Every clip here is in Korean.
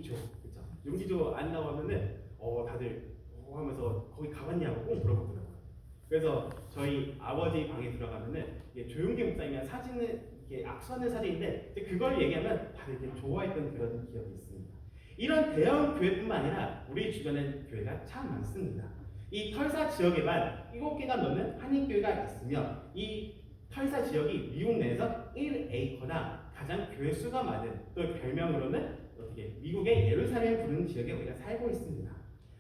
용기조, 그렇죠? 용기조 안 나오면은 다들 하면서 거기 가봤냐고 꼭 물어보더라고요. 그래서 저희 아버지 방에 들어가면은 조용기 목사님이랑 사진을 이렇게 악수하는 사진인데 그걸 얘기하면 다들 이렇게 좋아했던 그런 기억이 있습니다. 이런 대형 교회뿐만 아니라 우리 주변엔 교회가 참 많습니다. 이 털사 지역에만 7개가 넘는 한인교회가 있으며 이 털사 지역이 미국 내에서 1에이커나 가장 교회 수가 많은, 또 별명으로는 어떻게 미국의 예루살렘 부르는 지역에 우리가 살고 있습니다.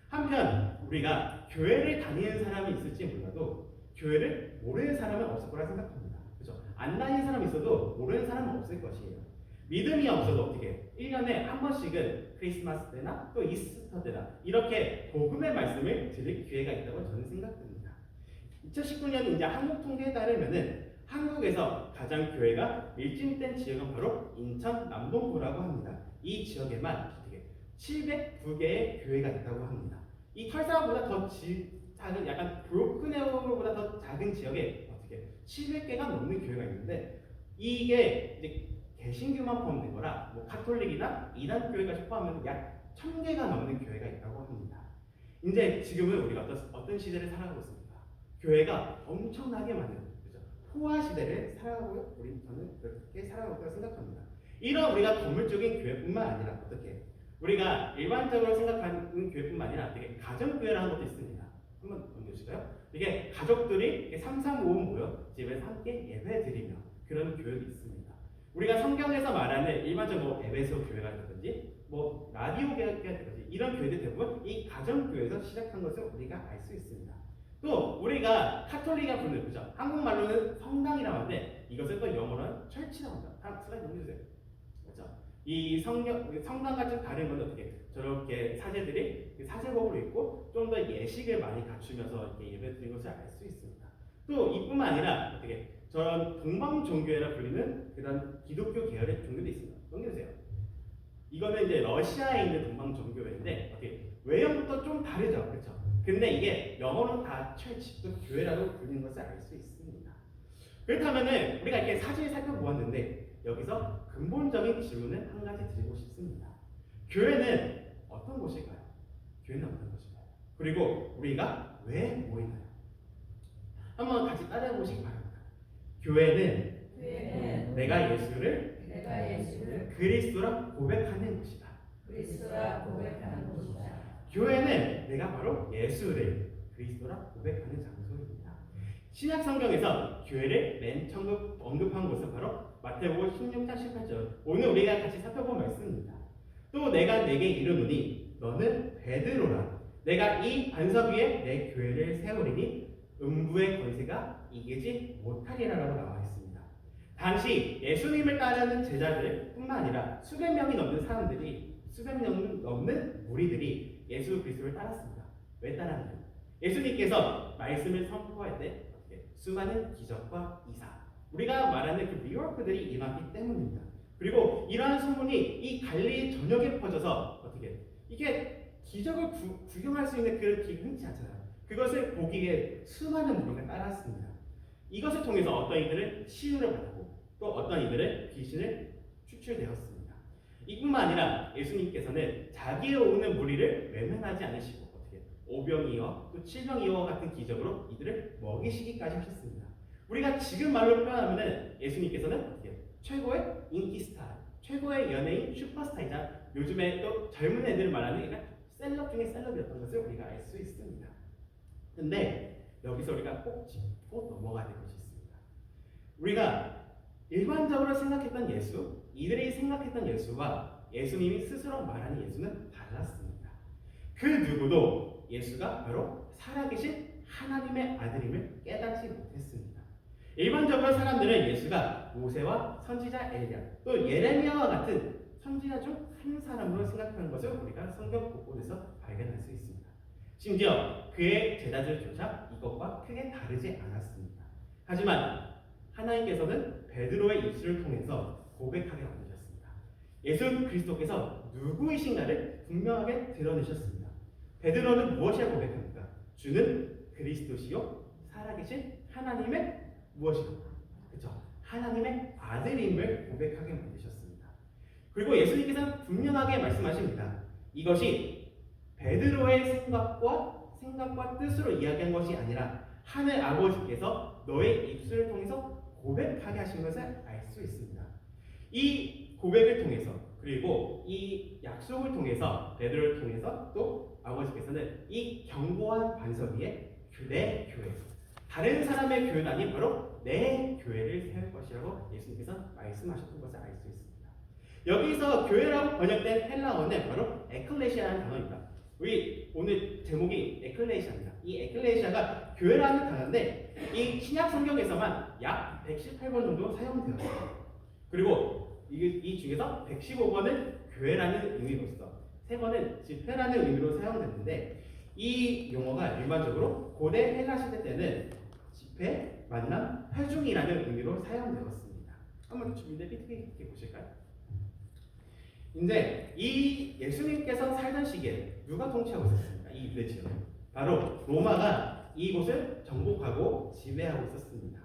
한편 우리가 교회를 다니는 사람이 있을지 몰라도 교회를 모르는 사람은 없을 거라 생각합니다. 그렇죠? 안 다니는 사람이 있어도 모르는 사람은 없을 것이에요. 믿음이 없어도 어떻게 1년에 한 번씩은 크리스마스 때나 또 이스터 때나 이렇게 복음의 말씀을 들을 기회가 있다고 저는 생각합니다. 2019년 이제 한국 통계에 따르면은 한국에서 가장 교회가 밀집된 지역은 바로 인천 남동구라고 합니다. 이 지역에만 어떻게 709개의 교회가 있다고 합니다. 이 털사보다 더 작은, 약간 브로큰에어보다 더 작은 지역에 어떻게 700개가 넘는 교회가 있는데, 이게 이제 개신교만 포함된 거라 뭐 카톨릭이나 이단 교회까지 포함하면 약 1000개가 넘는 교회가 있다고 합니다. 이제 지금은 우리가 어떤 시대를 살아가고 있습니까? 교회가 엄청나게 많은, 그렇죠? 포화 시대를 살아가고 저는 그렇게 살아가고 있다고 생각합니다. 이런 우리가 건물적인 교회뿐만 아니라 어떻게 우리가 일반적으로 생각하는 교회뿐만 아니라 되게 가정교회라는 것도 있습니다. 한번 넘겨주실까요? 이게 가족들이 3, 3, 5 모여 집에서 함께 예배 드리며 그런 교회도 있습니다. 우리가 성경에서 말하는 일반적으로 에베소 교회라든지 뭐 라디오 교회라든지 이런 교회들 대부분 이 가정교회에서 시작한 것을 우리가 알 수 있습니다. 또 우리가 카톨릭이라 부르는, 그죠? 한국말로는 성당이라고 하는데 이것을 또 영어로는 철치라고 합니다. 다음 슬라이드 넘겨주세요. 그렇죠? 이 성당과 좀 다른 건 어떻게 저렇게 사제들이 사제복을 입고 좀 더 예식을 많이 갖추면서 이렇게 예배 드리는 것을 알 수 있습니다. 또 이뿐만 아니라 어떻게 저런 동방 종교회라 불리는 그런 기독교 계열의 종교도 있습니다. 넘겨주세요. 이거는 이제 러시아에 있는 동방 종교회인데 어떻게 외형부터 좀 다르죠, 그렇죠? 근데 이게 영어로는 다 철치, 또 교회라고 불리는 것을 알 수 있습니다. 그렇다면은 우리가 이렇게 사진을 살펴보았는데 여기서 근본적인 질문을 한 가지 드리고 싶습니다. 교회는 어떤 곳일까요? 교회는 어떤 곳일까요? 그리고 우리가 왜 모이나요? 한번 같이 따라해 보시기 바랍니다. 교회는 내가 예수를 그리스도라 고백하는 곳이다. 교회는 내가 바로 예수를 그리스도라 고백하는 장소입니다. 신약 성경에서 교회를 맨 처음 언급한 곳은 바로 마태복음 16장 18절. 오늘 우리가 같이 살펴본 말씀입니다. 또 내가 내게 이르노니 너는 베드로라. 내가 이 반석 위에 내 교회를 세우리니 음부의 권세가 이기지 못하리라라고 나와 있습니다. 당시 예수님을 따르는 제자들 뿐만 아니라 수백 명이 넘는 무리들이 예수 그리스도를 따랐습니다. 왜 따랐나요? 예수님께서 말씀을 선포할 때 수많은 기적과 이사, 우리가 말하는 그 미러클들이 임하기 때문입니다. 그리고 이러한 소문이 이 갈릴리 전역에 퍼져서 어떻게 이게 기적을 구경할 수 있는 그런 기회가 흔치 않잖아요. 그것을 보기에 수많은 무리가 따랐습니다. 이것을 통해서 어떤 이들은 치유를 받고 또 어떤 이들은 귀신을 추출되었습니다. 이뿐만 아니라 예수님께서는 자기의 오는 무리를 외면하지 않으시고 어떻게 오병이어 또 칠병이어 같은 기적으로 이들을 먹이시기까지 하셨습니다. 우리가 지금 말로 표현하면은 예수님께서는 어떻게 최고의 인기 스타, 최고의 연예인 슈퍼스타이자 요즘에 또 젊은 애들 말하는 셀럽 중에 셀럽이었던 것을 우리가 알 수 있습니다. 근데 여기서 우리가 꼭 짚고 넘어가야 될 것이 있습니다. 우리가 일반적으로 생각했던 예수, 이들이 생각했던 예수와 예수님이 스스로 말하는 예수는 달랐습니다. 그 누구도 예수가 바로 살아계신 하나님의 아들임을 깨닫지 못했습니다. 일반적으로 사람들은 예수가 모세와 선지자 엘리야, 또 예레미야와 같은 선지자 중 한 사람으로 생각하는 것을 우리가 성경 곳곳에서 발견할 수 있습니다. 심지어 그의 제자들조차 이것과 크게 다르지 않았습니다. 하지만 하나님께서는 베드로의 입술을 통해서 고백하게 만드셨습니다. 예수 그리스도께서 누구이신가를 분명하게 드러내셨습니다. 베드로는 무엇이라고 고백합니까? 주는 그리스도시요 살아계신 하나님의 무엇이요? 그렇죠? 하나님의 아들임을 고백하게 만드셨습니다. 그리고 예수님께서는 분명하게 말씀하십니다. 이것이 베드로의 생각과 뜻으로 이야기한 것이 아니라 하늘 아버지께서 너의 입술을 통해서 고백하게 하신 것을 알 수 있습니다. 이 고백을 통해서 그리고 이 약속을 통해서 베드로를 통해서 또 아버지께서는 이 견고한 반석 위에 내 교회, 다른 사람의 교회가 아닌 바로 내 교회를 세울 것이라고 예수님께서 말씀하셨던 것을 알 수 있습니다. 여기서 교회라고 번역된 헬라어는 바로 에클레시아라는 단어입니다. 우리 오늘 제목이 에클레시아입니다. 이 에클레시아가 교회라는 단어인데 이 신약 성경에서만 약 118번 정도 사용되었습니다. 그리고 이 중에서 115번은 교회라는 의미로서 3번은 집회라는 의미로 사용됐는데 이 용어가 일반적으로 고대 헬라 시대 때는 집회, 만남, 회중이라는 의미로 사용되었습니다. 한번 준비된 PPT 보실까요? 이제 이 예수님께서 살던 시기에 누가 통치하고 있었습니까? 이 유대 지역을 바로 로마가 이곳을 정복하고 지배하고 있었습니다.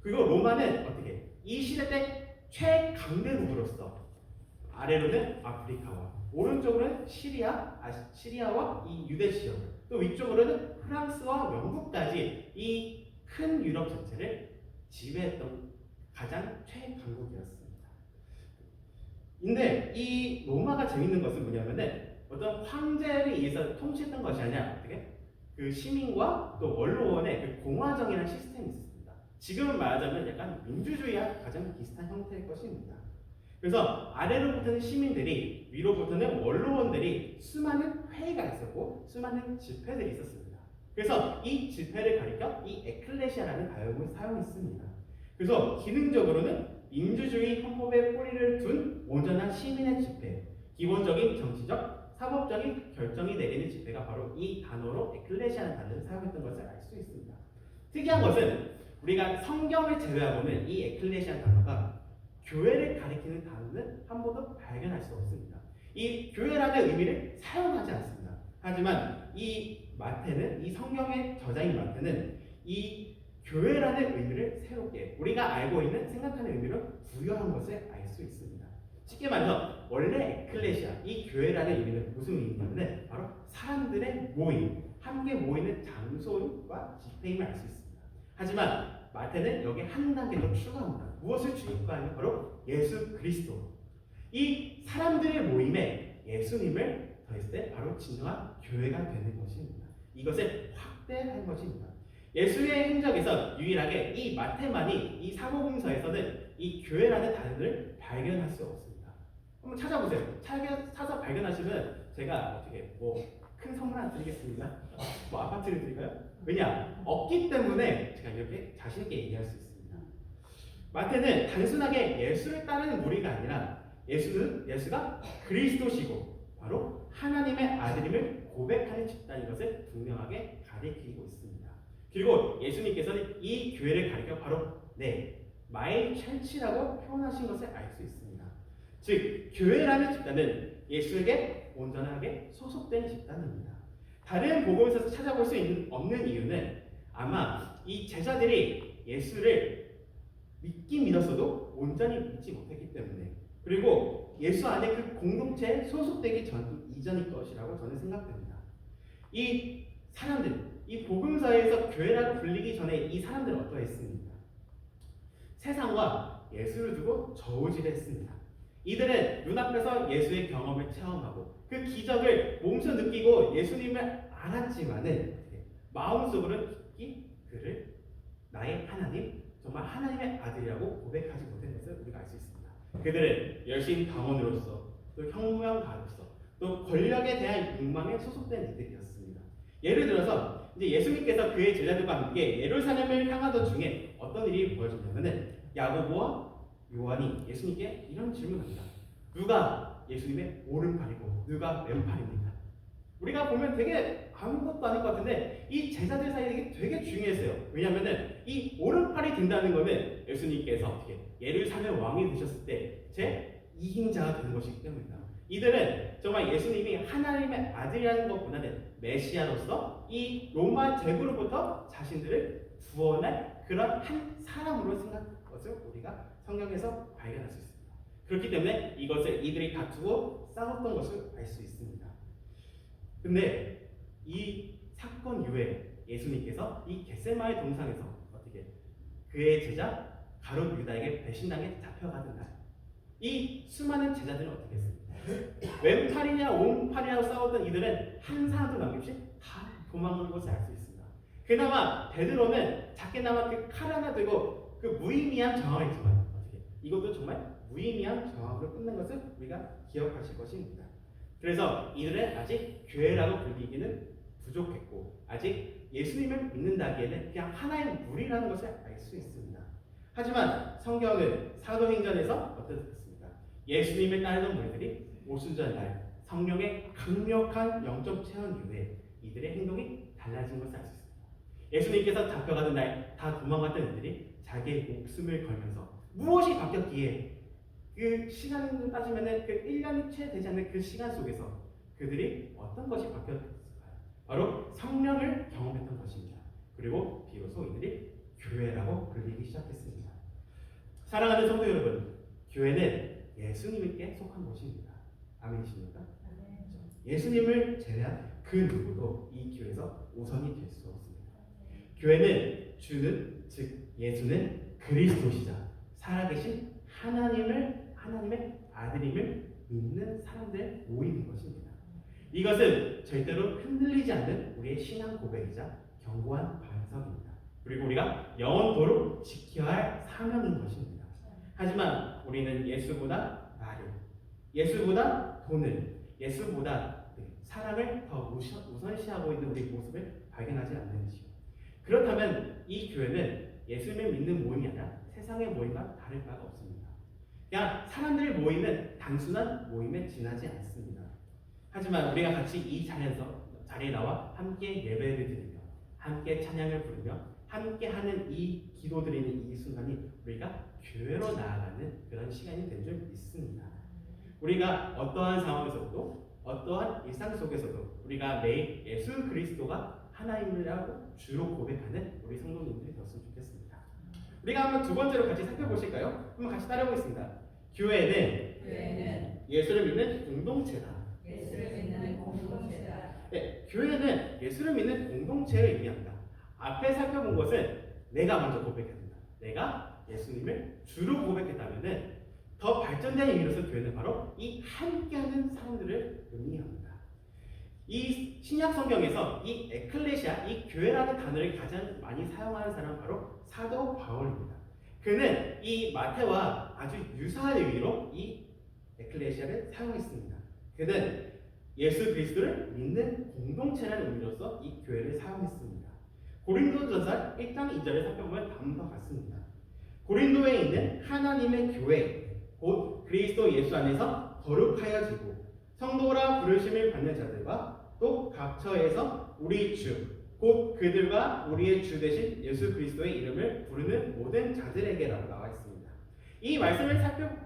그리고 로마는 어떻게 이 시대 때 최강대국으로서 아래로는 아프리카와 오른쪽으로는 시리아와 이 유대 지역, 또 위쪽으로는 프랑스와 영국까지 이 큰 유럽 전체를 지배했던 가장 최강국이었습니다. 근데 이 로마가 재밌는 것은 뭐냐면은 어떤 황제에 의해서 통치했던 것이 아니라 어떻게 그 시민과 또 원로원의 그 공화정이라는 시스템이 있습니다. 지금은 말하자면 약간 민주주의와 가장 비슷한 형태일 것입니다. 그래서 아래로부터는 시민들이, 위로부터는 원로원들이 수많은 회의가 있었고 수많은 집회들이 있었습니다. 그래서 이 집회를 가리켜 이 에클레시아라는 단어를 사용했습니다. 그래서 기능적으로는 민주주의 헌법에 뿌리를 둔 온전한 시민의 집회, 기본적인 정치적, 사법적인 결정이 내리는 집회가 바로 이 단어로 에클레시아라는 단어를 사용했던 것을 알 수 있습니다. 특이한 것은 우리가 성경을 제외하고는 이 에클레시아라는 단어가 교회를 가리키는 단어는 한 번도 발견할 수 없습니다. 이 교회라는 의미를 사용하지 않습니다. 하지만 이 마태는, 이 성경의 저자인 마태는 이 교회라는 의미를 새롭게 우리가 알고 있는 생각하는 의미로 부여한 것을 알 수 있습니다. 쉽게 말해서 원래 에클레시아, 이 교회라는 의미는 무슨 의미냐면 바로 사람들의 모임, 함께 모이는 장소와 집회임을 알 수 있습니다. 하지만 마태는 여기에 한 단계 더 추가합니다. 무엇을 추가하냐면 바로 예수 그리스도. 이 사람들의 모임에 예수님을 더했을 때 바로 진정한 교회가 되는 것입니다. 이것을 확대한 것입니다. 예수의 행적에서 유일하게 이 마태만이 이 사복음서에서는 이 교회라는 단어를 발견할 수 없습니다. 한번 찾아보세요. 찾아서 발견하시면 제가 어떻게 큰 선물 하나 드리겠습니다. 아파트를 드릴까요? 왜냐? 없기 때문에 제가 이렇게 자신 있게 얘기할 수 있습니다. 마태는 단순하게 예수를 따르는 무리가 아니라 예수가 그리스도시고 바로 하나님의 아들임을 고백하는 집단인 것을 분명하게 가리키고 있습니다. 그리고 예수님께서는 이 교회를 가리켜 바로 마이 철치라고 표현하신 것을 알 수 있습니다. 즉 교회라는 집단은 예수에게 온전하게 소속된 집단입니다. 다른 복음에서 찾아볼 수 없는 이유는 아마 이 제자들이 예수를 믿긴 믿었어도 온전히 믿지 못했기 때문에, 그리고 예수 안에 그 공동체에 소속되기 이전일 것이라고 저는 생각됩니다. 이 사람들, 이 복음서에서 교회라고 불리기 전에 이 사람들은 어떠했습니까? 세상과 예수를 두고 저울질했습니다. 이들은 눈앞에서 예수의 경험을 체험하고 그 기적을 몸소 느끼고 예수님을 알았지만은 마음속으로는 깊이 그를 나의 하나님, 정말 하나님의 아들이라고 고백하지 못한 것을 우리가 알 수 있습니다. 그들은 열심 당원으로서, 또 혁명가로서, 또 권력에 대한 욕망에 소속된 이들이었습니다. 예를 들어서 이제 예수님께서 그의 제자들과 함께 예루살렘을 향하던 중에 어떤 일이 벌어졌냐면은 야고보와 요한이 예수님께 이런 질문합니다. 누가 예수님의 오른팔이고 누가 왼팔입니까? 우리가 보면 되게 아무것도 아닐 것 같은데 이 제자들 사이에 되게 중요했어요. 왜냐하면은 이 오른팔이 된다는 것은 예수님께서 어떻게 예루살렘 왕이 되셨을 때 제 2인자가 되는 것이기 때문입니다. 이들은 정말 예수님이 하나님의 아들이라는 것보다는 메시아로서 이 로마 제국으로부터 자신들을 구원할 그런 한 사람으로 생각한 것을 우리가 성경에서 발견할 수 있습니다. 그렇기 때문에 이것을 이들이 다투고 싸웠던 것을 알 수 있습니다. 근데 이 사건 이후에 예수님께서 이 겟세마네 동상에서 어떻게 그의 제자 가룟 유다에게 배신당해 잡혀가던 날, 이 수많은 제자들은 어떻게 했습니까? 왼팔이냐 오른팔이냐로 싸웠던 이들은 한 사람도 남김없이 다 도망간 것을 알 수 있습니다. 그나마 베드로는 작게나마 그 칼 하나 들고 그 무의미한 저항이지만 어떻게 이것도 정말 무의미한 저항으로 끝난 것을 우리가 기억하실 것입니다. 그래서 이들은 아직 교회라고 불리기는 부족했고 아직 예수님을 믿는다기에는 그냥 하나의 무리라는 것을 알 수 있습니다. 하지만 성경은 사도행전에서 어떻습니까? 예수님을 따르는 무리들이 오순절 날 성령의 강력한 영적 체험 이후에 이들의 행동이 달라진 것을 알 수 있습니다. 예수님께서 잡혀가던 날 다 도망갔던 이들이 자기의 목숨을 걸면서 무엇이 바뀌었기에 그 시간으로 따지면 그 1년이 채 되지 않는 그 시간 속에서 그들이 어떤 것이 바뀌었을까요? 바로 성령을 경험했던 것입니다. 그리고 비로소 이들이 교회라고 불리기 시작했습니다. 사랑하는 성도 여러분, 교회는 예수님께 속한 곳입니다. 아멘이십니까? 예수님을 제외한 그 누구도 이 교회에서 우선이 될 수 없습니다. 교회는 주는, 즉 예수는 그리스도시자 살아계신 하나님의 아들임을 믿는 사람들의 모임인 것입니다. 이것은 절대로 흔들리지 않는 우리의 신앙 고백이자 견고한 반석입니다. 그리고 우리가 영원토록 지켜야 할 사명인 것입니다. 하지만 우리는 예수보다 나를, 예수보다 돈을, 예수보다 사랑을 더 우선시하고 있는 우리 모습을 발견하지 않는지요. 그렇다면 이 교회는 예수님을 믿는 모임이 아니라 세상의 모임과 다를 바가 없습니다. 그냥 사람들이 모이는 단순한 모임에 지나지 않습니다. 하지만 우리가 같이 이 자리에 나와 함께 예배를 드리며 함께 찬양을 부르며 함께 하는 이 기도 드리는 이 순간이 우리가 교회로 나아가는 그런 시간이 된 줄 믿습니다. 우리가 어떠한 상황에서도 어떠한 일상 속에서도 우리가 매일 예수 그리스도가 하나님이라고 주로 고백하는 우리 성도님들이 되었으면 좋겠습니다. 우리가 한번 두 번째로 같이 살펴보실까요? 한번 같이 따라해보겠습니다. 교회는 예수를 믿는 공동체다. 네, 교회는 예수를 믿는 공동체를 의미합니다. 앞에 살펴본 것은 내가 먼저 고백해야 된다. 내가 예수님을 주로 고백했다면은 더 발전된 의미로서 교회는 바로 이 함께하는 사람들을 의미합니다. 이 신약 성경에서 이 에클레시아, 이 교회라는 단어를 가장 많이 사용하는 사람은 바로 사도 바울입니다. 그는 이 마태와 아주 유사한 의미로 이 에클레시아를 사용했습니다. 그는 예수 그리스도를 믿는 공동체라는 의미로서 이 교회를 사용했습니다. 고린도전서 1장 2절을 살펴보면 다음과 같습니다. 고린도에 있는 하나님의 교회 곧 그리스도 예수 안에서 거룩하여지고 성도라 부르심을 받는 자들과 또 각처에서 우리 주 곧 그들과 우리의 주 되신 예수 그리스도의 이름을 부르는 모든 자들에게라고 나와 있습니다. 이 말씀을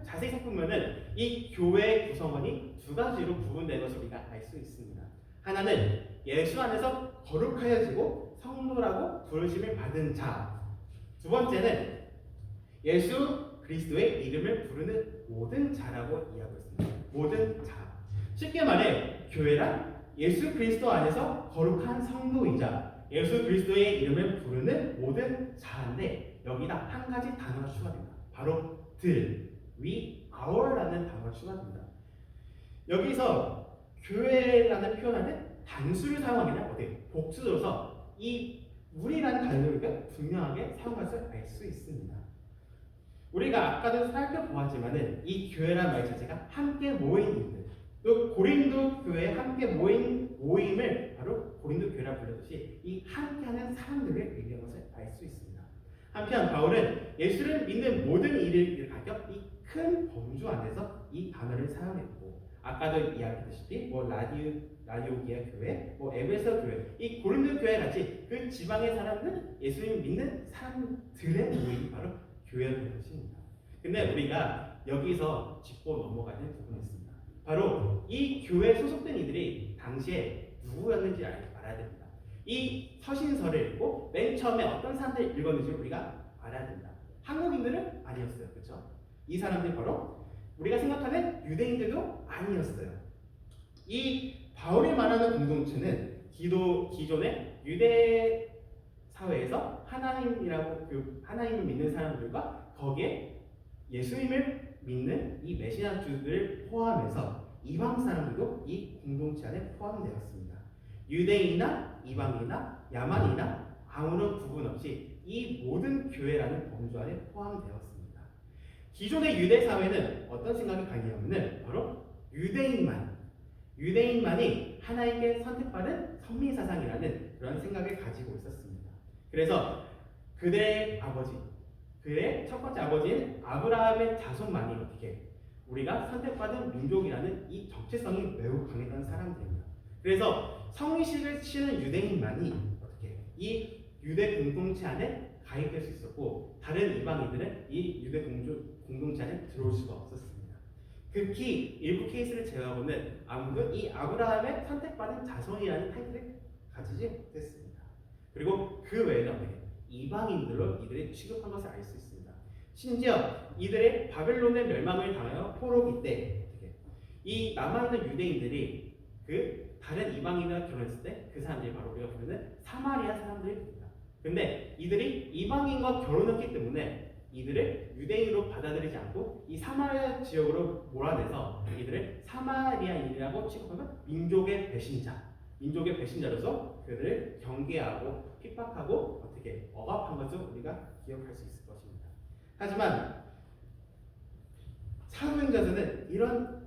자세히 살펴보면은 이 교회의 구성원이 두 가지로 구분된 것을 우리가 알 수 있습니다. 하나는 예수 안에서 거룩하여지고 성도라고 부르심을 받은 자. 두 번째는 예수 그리스도의 이름을 부르는 모든 자라고 이해하고 있습니다. 모든 자. 쉽게 말해 교회란 예수 그리스도 안에서 거룩한 성도이자 예수 그리스도의 이름을 부르는 모든 자인데 여기다 한 가지 단어가 추가됩니다. 바로 we, our라는 단어가 추가됩니다. 여기서 교회라는 표현하는 단수를 사용하기는 어때요? 복수로서 이 우리라는 단어를 분명하게 사용할 수 알 수 있습니다. 우리가 아까도 살펴보았지만은 이 교회라는 말 자체가 함께 모인 일들, 또 고린도 교회에 함께 모임을 바로 고린도 교회라 불렀듯이 이 함께하는 사람들을 의미하는 것을 알 수 있습니다. 한편 바울은 예수를 믿는 모든 일을 가져 이 큰 범주 안에서 이 단어를 사용했고 아까도 이야기했다시피 라디오기아 교회, 에베소 교회, 이 고린도 교회 같이 그 지방의 사람들 예수님 믿는 사람들의 모임이 바로 교회가 된 것입니다. 근데 우리가 여기서 짚고 넘어가는 부분이 있습니다. 바로 이 교회에 소속된 이들이 당시에 누구였는지 알아야 됩니다. 이 서신서를 읽고 맨 처음에 어떤 사람들이 읽었는지 우리가 알아야 됩니다. 한국인들은 아니었어요. 그렇죠? 이 사람들이 바로 우리가 생각하는 유대인들도 아니었어요. 이 바울이 말하는 공동체는 기존의 유대 사회에서 하나님을 믿는 사람들과 거기에 예수님을 믿는 이 메시아주들을 포함해서 이방 사람들도 이 공동체 안에 포함되었습니다. 유대인이나 이방이나 야만이나 아무런 구분 없이 이 모든 교회라는 범주 안에 포함되었습니다. 기존의 유대 사회는 어떤 생각이 강했냐면 바로 유대인만이 하나님께 선택받은 선민 사상이라는 그런 생각을 가지고 있었습니다. 그래서 그들의 첫 번째 아버지인 아브라함의 자손만이 어떻게 우리가 선택받은 민족이라는 이 정체성이 매우 강했던 사람들입니다. 그래서 성의식을 치는 유대인만이 어떻게 이 유대 공동체 안에 가입될 수 있었고 다른 이방인들은 이 유대 공동체 안에 들어올 수가 없었습니다. 극히 일부 케이스를 제외하고는 아무도 이 아브라함의 선택받은 자손이라는 타이틀을 가지지 못했습니다. 그리고 그 외에는 어떻게 이방인들로 이들이 취급한 것을 알 수 있습니다. 심지어 이들의 바벨론의 멸망을 당하여 포로기 때 이 남아있는 유대인들이 그 다른 이방인과 결혼했을 때 그 사람들이 바로 우리가 보면은 사마리아 사람들입니다. 근데 이들이 이방인과 결혼했기 때문에 이들을 유대인으로 받아들이지 않고 이 사마리아 지역으로 몰아내서 이들을 사마리아인이라고 취급하면 민족의 배신자로서 그들을 경계하고 핍박하고 어떻게 억압한 것을 우리가 기억할 수 있을 것입니다. 하지만 사도행전에는 이런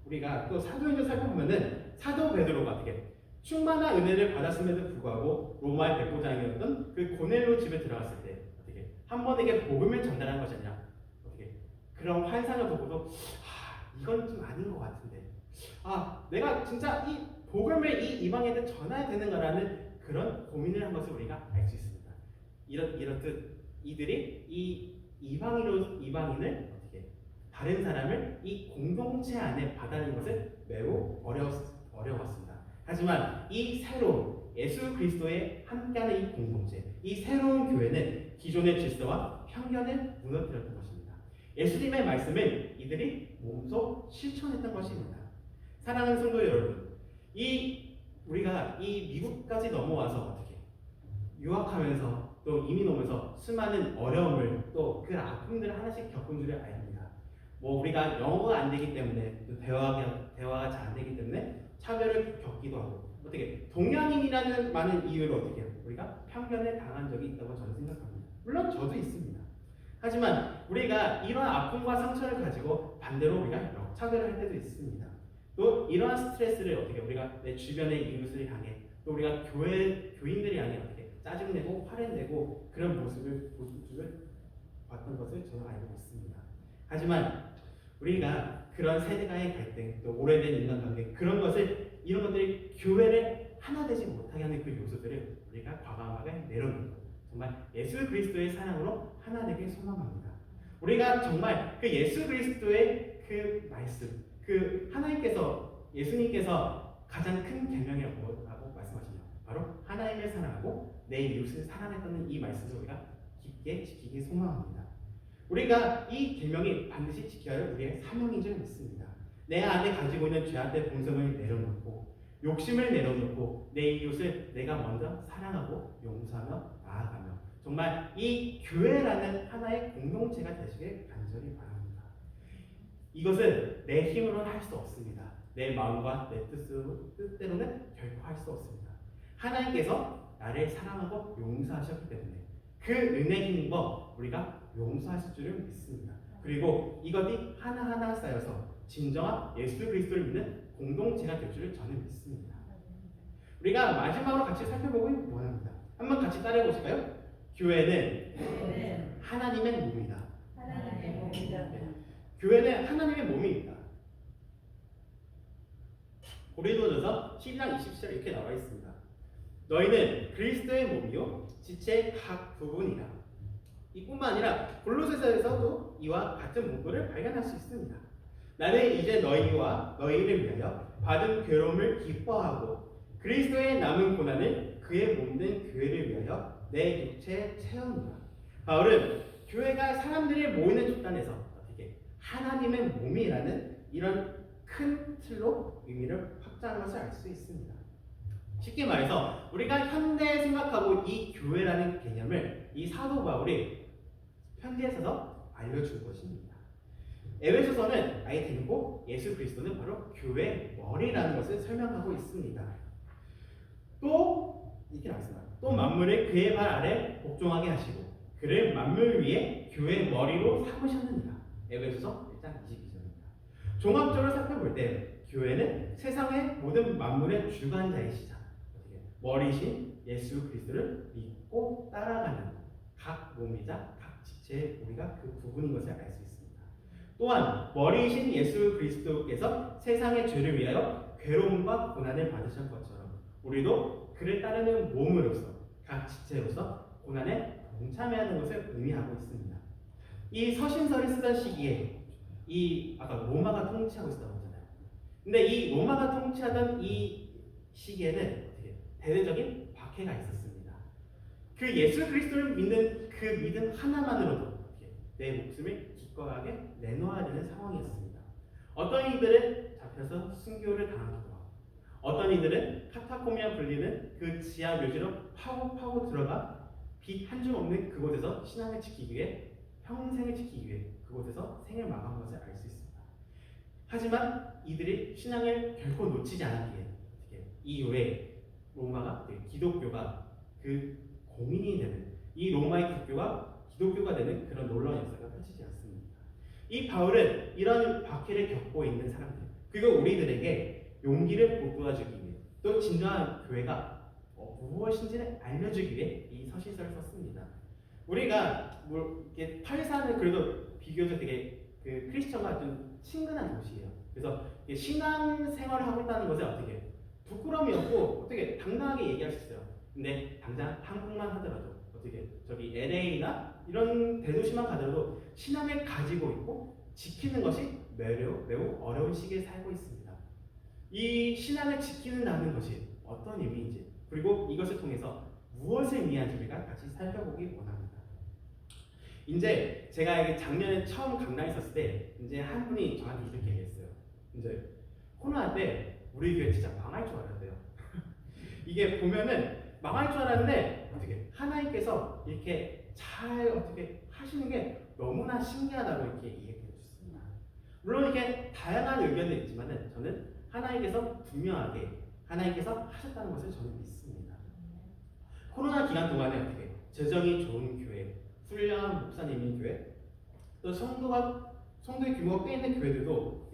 우리가 사도행전 살펴보면은 사도 베드로가 어떻게 충만한 은혜를 받았음에도 불구하고 로마의 백부장이었던 그 고넬료 집에 들어갔을 때 어떻게 한 번에게 복음을 전달한 것이 아니라 어떻게 그런 환상을 보고도 이건 좀 아닌 것 같은데 내가 진짜 이 복음을 이 이방인한테 전해야 되는가라는 그런 고민을 한 것을 우리가 알 수 있습니다. 이렇듯 이들이 이 이방인을 어떻게 다른 사람을 이 공동체 안에 받아들이는 것을 매우 어려웠습니다. 하지만 이 새로운 예수 그리스도의 함께하는 이 공동체, 이 새로운 교회는 기존의 질서와 편견을 무너뜨렸던 것입니다. 예수님의 말씀을 이들이 몸소 실천했던 것입니다. 사랑하는 성도 여러분, 우리가 이 미국까지 넘어와서 어떻게 유학하면서 또 이민 오면서 수많은 어려움을 또 그 아픔들을 하나씩 겪은 줄을 압니다. 우리가 영어가 안 되기 때문에 또 대화가 잘 안 되기 때문에 차별을 겪기도 하고 어떻게 동양인이라는 많은 이유로 어떻게 우리가 편견을 당한 적이 있다고 저는 생각합니다. 물론 저도 있습니다. 하지만 우리가 이런 아픔과 상처를 가지고 반대로 우리가 차별을 할 때도 있습니다. 또 이러한 스트레스를 어떻게 우리가 내 주변의 이웃을 향해 또 우리가 교인들이 향해 어떻게 짜증내고 화내고 그런 모습을 봤던 것을 저는 알고 있습니다. 하지만 우리가 그런 세대 간의 갈등 또 오래된 인간관계 이런 것들이 교회를 하나 되지 못하게 하는 그 요소들을 우리가 과감하게 내려놓고 정말 예수 그리스도의 사랑으로 하나 되길 소망합니다. 우리가 정말 그 예수 그리스도의 그 말씀 예수님께서 가장 큰 계명이라고 말씀하시죠. 바로 하나님을 사랑하고 내 이웃을 사랑했다는 이 말씀을 우리가 깊게 지키길 소망합니다. 우리가 이 계명이 반드시 지켜야 할 우리의 사명인 줄 믿습니다. 내 안에 가지고 있는 죄악의 본성을 내려놓고 욕심을 내려놓고 내 이웃을 내가 먼저 사랑하고 용서하며 나아가며 정말 이 교회라는 하나의 공동체가 되시길 간절히 바랍니다. 이것은 내 힘으로는 할 수 없습니다. 내 마음과 내 뜻대로는 결코 할 수 없습니다. 하나님께서 나를 사랑하고 용서하셨기 때문에 그 은혜에 힘입어 우리가 용서하실 줄을 믿습니다. 그리고 이것이 하나하나 쌓여서 진정한 예수 그리스도를 믿는 공동체가 될 줄을 저는 믿습니다. 우리가 마지막으로 같이 살펴보고 원합니다. 한번 같이 따라해 보실까요? 교회는 하나님의 몸이다. 교회는 하나님의 몸입니다. 고린도전서 12장 27절 이렇게 나와 있습니다. 너희는 그리스도의 몸이요 지체의 각 부분이라. 이뿐만 아니라 골로새서에서도 이와 같은 문구를 발견할 수 있습니다. 나는 이제 너희를 위하여 받은 괴로움을 기뻐하고 그리스도의 남은 고난을 그의 몸된 교회를 위하여 내 육체에 채우노라. 바울은 교회가 사람들이 모이는 집단에서 어떻게 하나님의 몸이라는 이런 큰 틀로 의미를 확장한 것을 알 수 있습니다. 쉽게 말해서 우리가 현대에 생각하고 이 교회라는 개념을 이 사도 바울이 편지에서 알려준 것입니다. 에베소서는 아예 대놓고 예수 그리스도는 바로 교회 머리라는 것을 설명하고 있습니다. 또 이렇게 나왔습니다. 또 만물을 그의 발 아래 복종하게 하시고 그를 만물 위에 교회 머리로 삼으셨느니라. 에베소서 1장 22절입니다. 종합적으로 살펴볼 때 교회는 세상의 모든 만물의 주관자이시자 머리신 예수 그리스도를 믿고 따라가는 각 몸이자 각 지체의 우리가 그 부분인 것을 알 수 있습니다. 또한 머리이신 예수 그리스도께서 세상의 죄를 위하여 괴로움과 고난을 받으신 것처럼 우리도 그를 따르는 몸으로서 각 지체로서 고난에 동참해야 하는 것을 의미하고 있습니다. 이 서신서를 쓰던 시기에 이 아까 로마가 통치하고 있었다고 했잖아요. 근데 이 로마가 통치하던 이 시기에는 대대적인 박해가 있었습니다. 그 예수 그리스도를 믿는 그 믿음 하나만으로도 내 목숨을 기꺼이 내놓아야 되는 상황이었습니다. 어떤 이들은 잡혀서 순교를 당하기도 하고 어떤 이들은 카타콤이라 불리는 그 지하 묘지로 파고 들어가 빛 한 줌 없는 그곳에서 신앙을 지키기 위해 평생을 지키기 위해 그곳에서 생을 마감한 것을 알 수 있습니다. 하지만 이들이 신앙을 결코 놓치지 않았기에 이후에 로마가 기독교가 그 공인이 되는 이 로마의 기독교가 되는 그런 놀라운 역사가 펼치지 않습니다. 이 바울은 이런 박해를 겪고 있는 사람들 그리고 우리들에게 용기를 북돋아주기 위해 또 진정한 교회가 무엇인지를 알려주기 위해 이 서신서를 썼습니다. 우리가 이렇게 팔사는 그래도 비교적 되게 그 크리스천과 좀 친근한 도시예요. 그래서 신앙 생활을 하고 있다는 것에 어떻게 부끄러움이 없고 어떻게 당당하게 얘기할 수 있어요. 근데 당장 한국만 하더라도 어떻게 저기 LA나 이런 대도시만 가더라도 신앙을 가지고 있고 지키는 것이 매우 어려운 시기에 살고 있습니다. 이 신앙을 지키는다는 것이 어떤 의미인지 그리고 이것을 통해서 무엇을 위한지 우리가 같이 살펴보기 원합니다. 이제 제가 작년에 처음 강단에 있었을 때 이제 한 분이 저한테 이렇게 얘기했어요. 이제 코로나 때 우리 교회 진짜 망할 줄 알았대요. 이게 보면은 망할 줄 알았는데 어떻게 하나님께서 이렇게 잘 어떻게 하시는 게 너무나 신기하다고 이렇게 얘기해 주셨습니다. 물론 이렇게 다양한 의견이 있지만은 저는 하나님께서 분명하게 하나님께서 하셨다는 것을 저는 믿습니다. 코로나 기간 동안에 어떻게 재정이 좋은 교회, 훌륭한 목사님인 교회, 또 성도의 규모가 꽤 있는 교회들도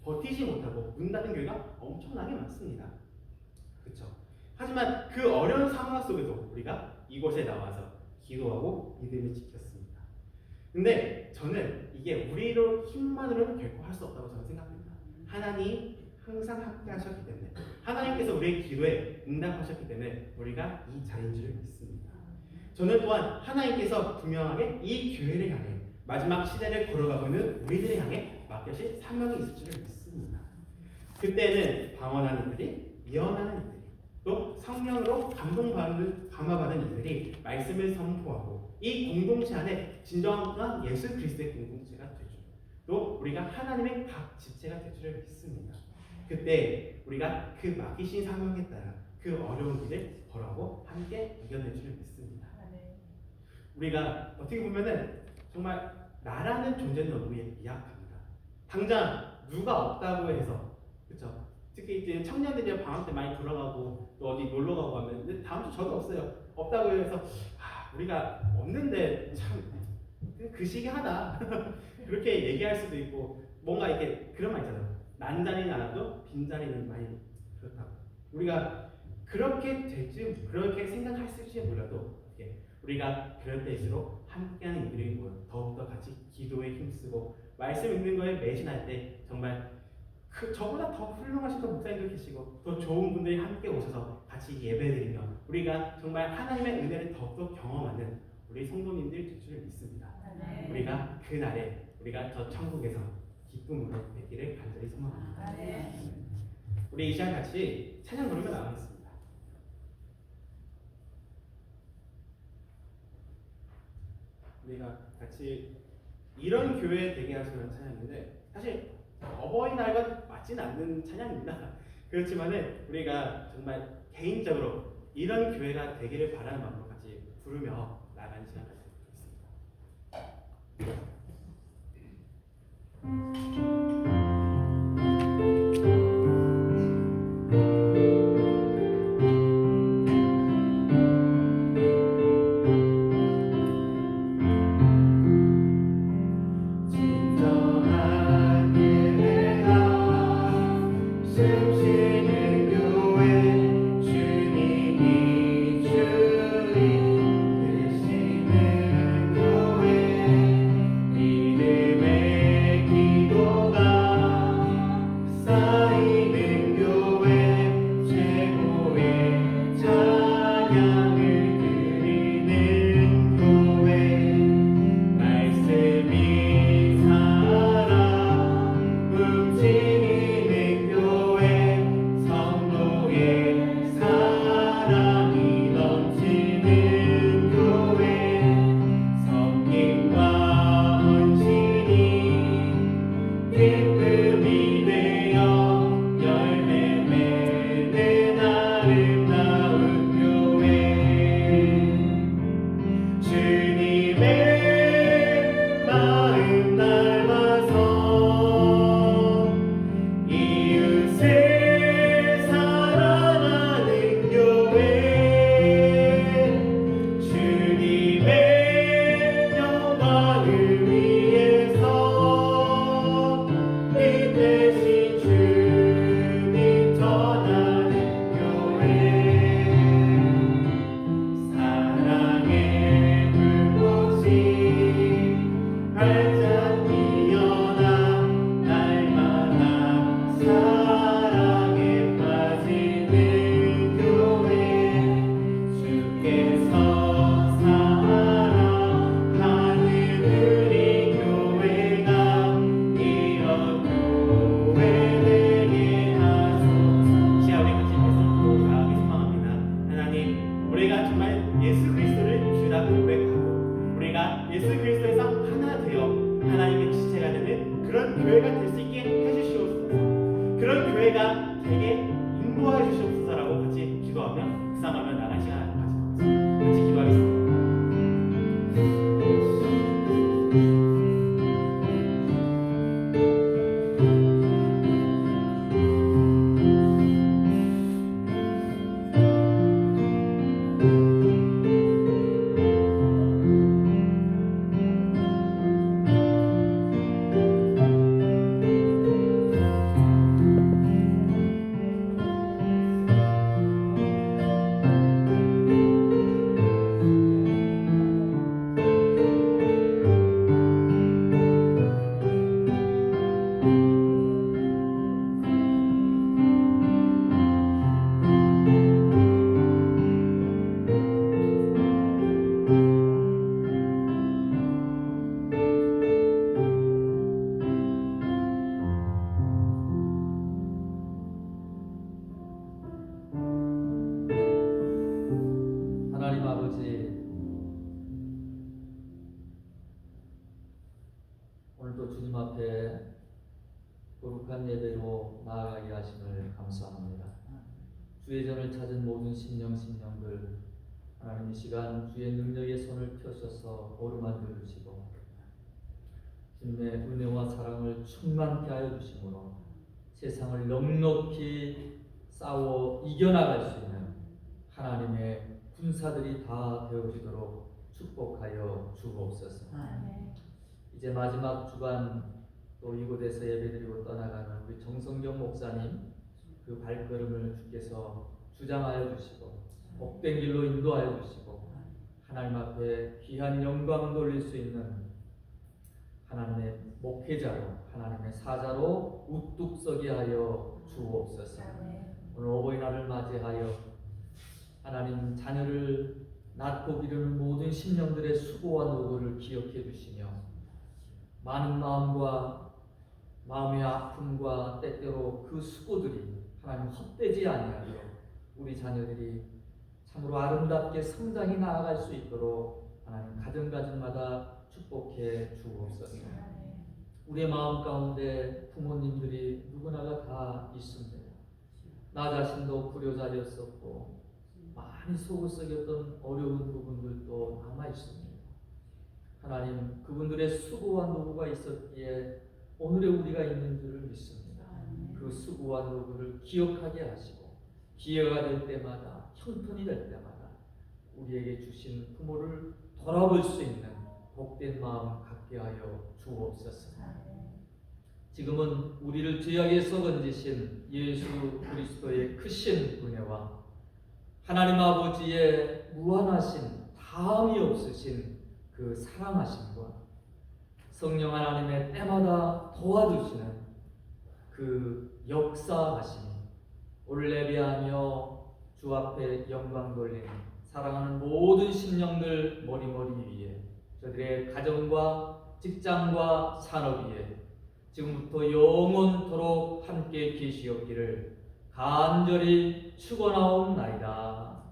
버티지 못하고 문 닫은 교회가 엄청나게 많습니다. 그렇죠? 하지만 그 어려운 상황 속에도 우리가 이곳에 나와서 기도하고 믿음을 지켰습니다. 근데 저는 이게 우리로 힘만으로는 결코 할 수 없다고 저는 생각합니다. 하나님 항상 함께 하셨기 때문에 하나님께서 우리의 기도에 응답하셨기 때문에 우리가 이 자리인 줄 믿습니다. 저는 또한 하나님께서 분명하게 이 교회를 향해 마지막 시대를 걸어가고 있는 우리들을 향해 맡겨진 사명이 있을 줄을 믿습니다. 그때는 방언하는 이들이, 예언하는 이들이, 또 성령으로 감화받은 이들이 말씀을 선포하고 이 공동체 안에 진정한 예수 그리스도의 공동체가 되죠. 또 우리가 하나님의 각 지체가 될 줄을 믿습니다. 그때 우리가 그 맡기신 사명에 따라 그 어려운 길을 걸어가고 함께 이겨낼 줄을 믿습니다. 우리가 어떻게 보면은 정말 나라는 존재는 너무 미약합니다. 당장 누가 없다고 해서 그렇죠. 특히 이제 청년들이 방학 때 많이 돌아가고 또 어디 놀러 가고 하면 근데 다음 주 저도 없어요. 없다고 해서 우리가 없는데 참 그 시기 하다 그렇게 얘기할 수도 있고 뭔가 이렇게 그런 말 있잖아요. 난자리는 않아도 빈자리는 많이 그렇다고 우리가 그렇게 될지 그렇게 생각했을지 몰라도 우리가 그럴 때일수록 함께하는 이들이 모여 더욱더 같이 기도에 힘쓰고 말씀 읽는 거에 매진할 때 정말 저보다 더 훌륭하신 목사님도 계시고 더 좋은 분들이 함께 오셔서 같이 예배드리며 우리가 정말 하나님의 은혜를 더욱더 경험하는 우리 성도님들 될 줄을 믿습니다. 네. 우리가 그날에 우리가 저 천국에서 기쁨으로 뵙기를 간절히 소망합니다. 네. 우리 이 시간 같이 찬양 부르며 나가겠습니다. 우리가 같이 이 이런 교회 되게 하시는 찬양인데 사실 어버이날과 맞진 않는 찬양입니다. 그렇지만은 우리가 정말 개인적으로 이런 교회가 되기를 바라는 마음으로 같이 부르며 나가는 시간 가지도록 하겠습니다. 주의 전을 찾은 모든 심령들 하나님 이 시간 주의 능력의 손을 펴셔서 오르만져 주시고 주님의 은혜와 사랑을 충만케 하여 주심으로 세상을 넉넉히 싸워 이겨나갈 수 있는 하나님의 군사들이 다 되어지도록 축복하여 주옵소서. 이제 마지막 주간 또 이곳에서 예배드리고 떠나가는 우리 정성경 목사님 그 발걸음을 주께서 주장하여 주시고 복된 길로 인도하여 주시고 하나님 앞에 귀한 영광 돌릴 수 있는 하나님의 목회자로 하나님의 사자로 우뚝 서게 하여 주옵소서. 오늘 어버이날을 맞이하여 하나님 자녀를 낳고 기르는 모든 심령들의 수고와 노고를 기억해 주시며 많은 마음의 아픔과 때때로 그 수고들이 하나님 헛되지 아니하여 우리 자녀들이 참으로 아름답게 성장히 나아갈 수 있도록 하나님 가정가정마다 축복해 주옵소서. 우리의 마음 가운데 부모님들이 누구나가 다 있습니다. 나 자신도 불효자였었고 많이 속을 썩였던 어려운 부분들도 남아 있습니다. 하나님, 그분들의 수고와 노고가 있었기에 오늘의 우리가 있는 줄을 믿습니다. 그 수고와 노고를 기억하게 하시고 기회가 될 때마다, 형편이 될 때마다 우리에게 주신 부모를 돌아볼 수 있는 복된 마음 갖게 하여 주옵소서. 지금은 우리를 죄악에서 건지신 예수 그리스도의 크신 은혜와 하나님 아버지의 무한하신 다함이 없으신 그 사랑하심과 성령 하나님의 때마다 도와주시는 그 역사하심이 오늘 예배하며 주 앞에 영광 돌리는 사랑하는 모든 심령들 머리머리 위에, 저들의 가정과 직장과 산업 위에 지금부터 영원토록 함께 계시옵기를 간절히 축원하옵나이다.